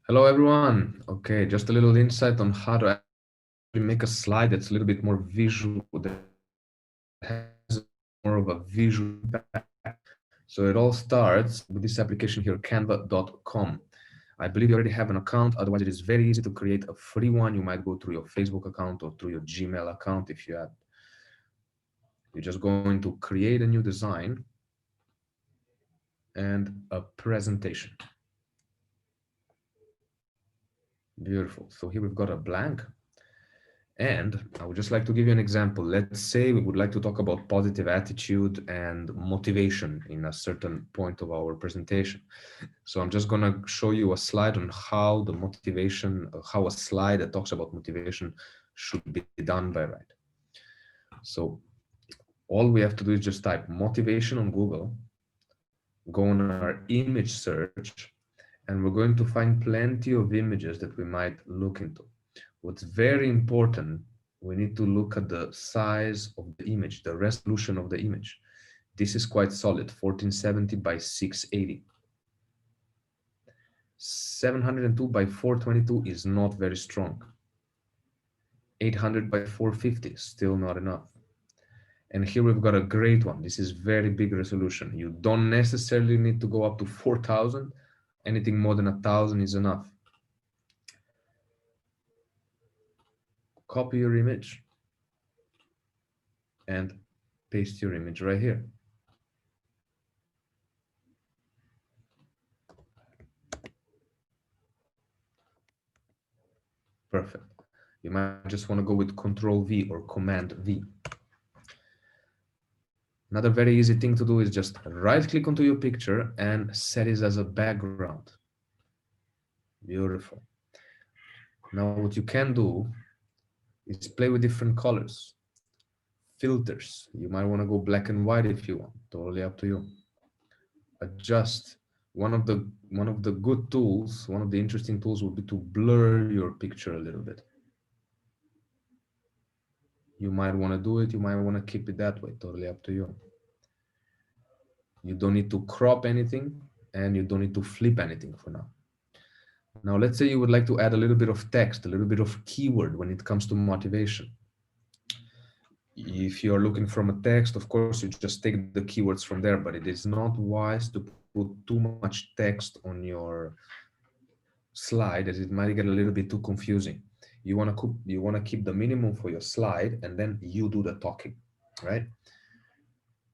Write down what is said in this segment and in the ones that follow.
Hello, everyone. Okay, just a little insight on how to actually make a slide that's a little bit more visual, that has more of a visual impact. So it all starts with this application here, canva.com. I believe you already have an account. Otherwise, it is very easy to create a free one. You might go through your Facebook account or through your Gmail account if you have. You're just going to create a new design and a presentation. Beautiful. So here we've got a blank. And I would just like to give you an example. Let's say we would like to talk about positive attitude and motivation in a certain point of our presentation. So I'm just going to show you a slide on how the motivation, how a slide that talks about motivation should be done by right. So all we have to do is just type motivation on Google, go on our image search, and we're going to find plenty of images that we might look into. What's very important, we need to look at the size of the image, the resolution of the image. This is quite solid, 1470 by 680. 702 by 422 is not very strong. 800 by 450, still not enough. And here we've got a great one. This is very big resolution. You don't necessarily need to go up to 4,000. Anything more than 1,000 is enough. Copy your image and paste your image right here. Perfect. You might just want to go with Control V or Command V. Another very easy thing to do is just right click onto your picture and set it as a background. Beautiful. Now what you can do is play with different colors. Filters. You might want to go black and white if you want. Totally up to you. Adjust. One of the good tools, one of the interesting tools would be to blur your picture a little bit. You might want to do it, you might want to keep it that way. Totally up to you. You don't need to crop anything and you don't need to flip anything for now. Now, let's say you would like to add a little bit of text, a little bit of keyword when it comes to motivation. If you're looking from a text, of course, you just take the keywords from there, but it is not wise to put too much text on your slide as it might get a little bit too confusing. You want to keep the minimum for your slide and then you do the talking, right?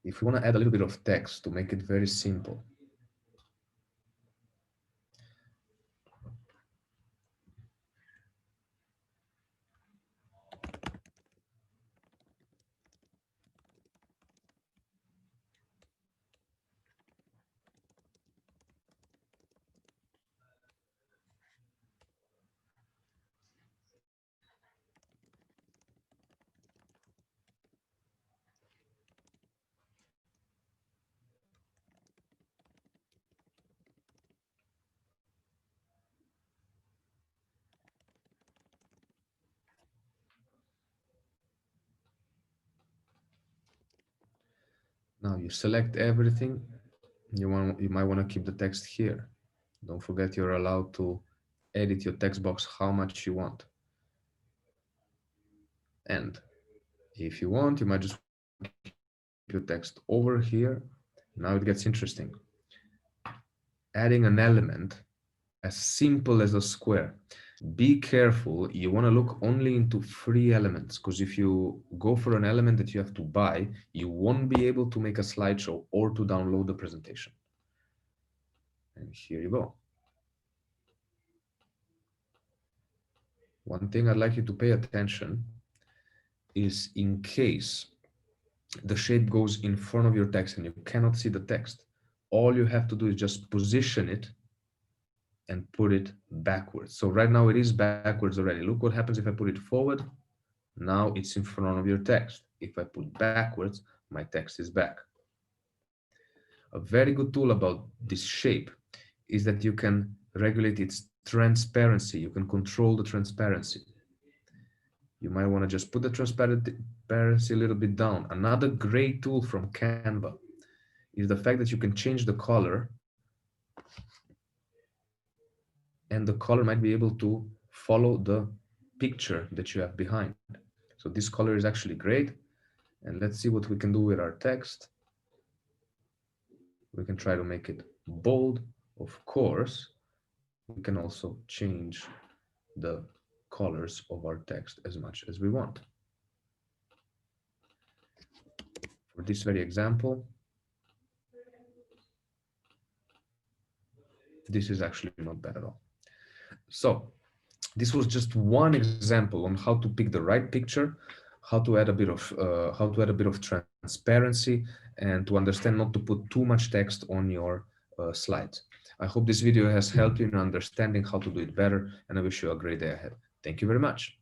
If you want to add a little bit of text to make it very simple, now you select everything. You might want to keep the text here. Don't forget you're allowed to edit your text box how much you want. And if you want, you might just keep your text over here. Now it gets interesting. Adding an element as simple as a square. Be careful, you want to look only into free elements, because if you go for an element that you have to buy, you won't be able to make a slideshow or to download the presentation. And here you go. One thing I'd like you to pay attention is in case the shape goes in front of your text and you cannot see the text, all you have to do is just position it and put it backwards. So right now it is backwards already. Look what happens if I put it forward. Now it's in front of your text. If I put backwards, my text is back. A very good tool about this shape is that you can regulate its transparency. You can control the transparency. You might want to just put the transparency a little bit down. Another great tool from Canva is the fact that you can change the color and the color might be able to follow the picture that you have behind. So this color is actually great. And let's see what we can do with our text. We can try to make it bold. Of course, we can also change the colors of our text as much as we want. For this very example, this is actually not bad at all. So this was just one example on how to pick the right picture, how to add a bit of transparency, and to understand not to put too much text on your slides. I hope this video has helped you in understanding how to do it better, and I wish you a great day ahead. Thank you very much.